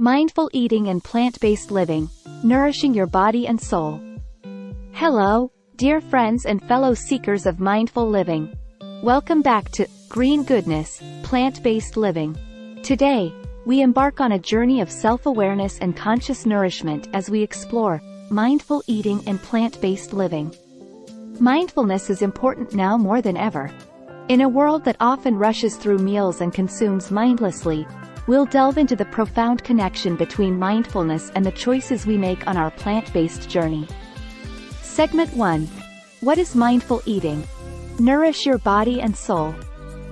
Mindful eating and plant-based living, nourishing your body and soul. Hello, dear friends and fellow seekers of mindful living. Welcome back to Green Goodness, Plant-Based Living. Today, we embark on a journey of self-awareness and conscious nourishment as we explore mindful eating and plant-based living. Mindfulness is important now more than ever. In a world that often rushes through meals and consumes mindlessly, we'll delve into the profound connection between mindfulness and the choices we make on our plant-based journey. Segment 1. What is mindful eating? Nourish your body and soul.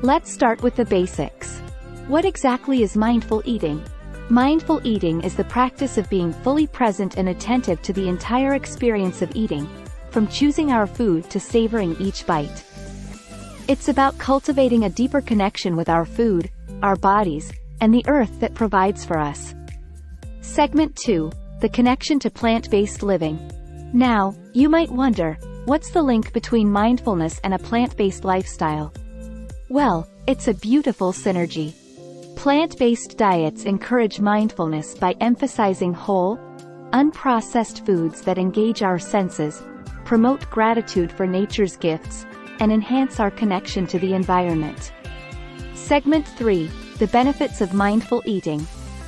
Let's start with the basics. What exactly is mindful eating? Mindful eating is the practice of being fully present and attentive to the entire experience of eating, from choosing our food to savoring each bite. It's about cultivating a deeper connection with our food, our bodies, and the earth that provides for us. Segment 2. The connection to plant-based living. Now, you might wonder, what's the link between mindfulness and a plant-based lifestyle? Well, it's a beautiful synergy. Plant-based diets encourage mindfulness by emphasizing whole, unprocessed foods that engage our senses, promote gratitude for nature's gifts, and enhance our connection to the environment. Segment 3. The benefits of mindful eating.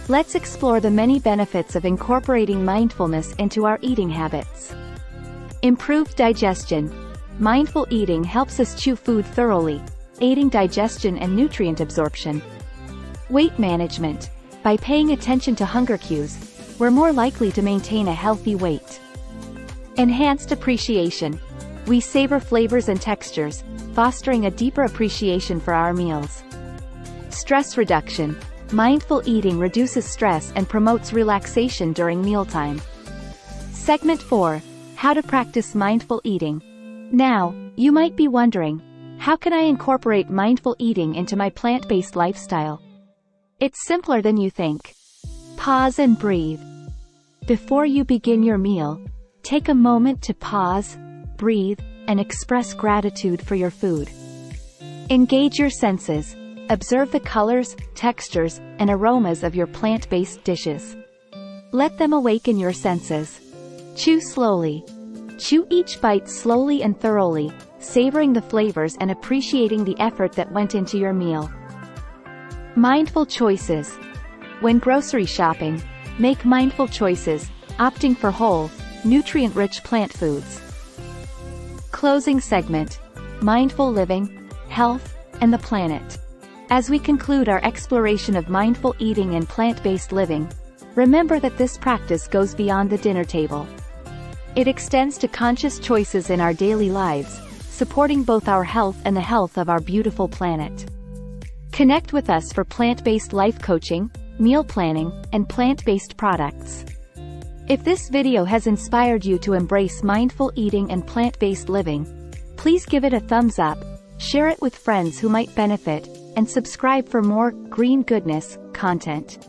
Let's explore the many benefits of incorporating mindfulness into our eating habits. Improved digestion. Mindful eating helps us chew food thoroughly, aiding digestion and nutrient absorption. Weight management. By paying attention to hunger cues, we're more likely to maintain a healthy weight. Enhanced appreciation. We savor flavors and textures, fostering a deeper appreciation for our meals. Stress reduction. Mindful eating reduces stress and promotes relaxation during mealtime. Segment 4. How to practice mindful eating. Now, you might be wondering, how can I incorporate mindful eating into my plant-based lifestyle? It's simpler than you think. Pause and breathe. Before you begin your meal, take a moment to pause, breathe, and express gratitude for your food. Engage your senses. Observe the colors, textures, and aromas of your plant-based dishes. Let them awaken your senses. Chew slowly. Chew each bite slowly and thoroughly, savoring the flavors and appreciating the effort that went into your meal. Mindful choices. When grocery shopping, make mindful choices, opting for whole, nutrient-rich plant foods. Closing segment. Mindful living, health, and the planet. As we conclude our exploration of mindful eating and plant-based living, remember that this practice goes beyond the dinner table. It extends to conscious choices in our daily lives, supporting both our health and the health of our beautiful planet. Connect with us for plant-based life coaching, meal planning, and plant-based products. If this video has inspired you to embrace mindful eating and plant-based living, please give it a thumbs up, share it with friends who might benefit, and subscribe for more Green Goodness content.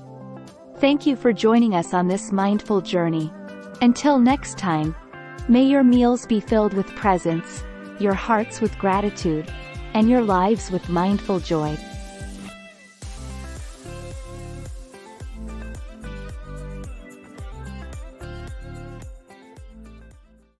Thank you for joining us on this mindful journey. Until next time, may your meals be filled with presence, your hearts with gratitude, and your lives with mindful joy.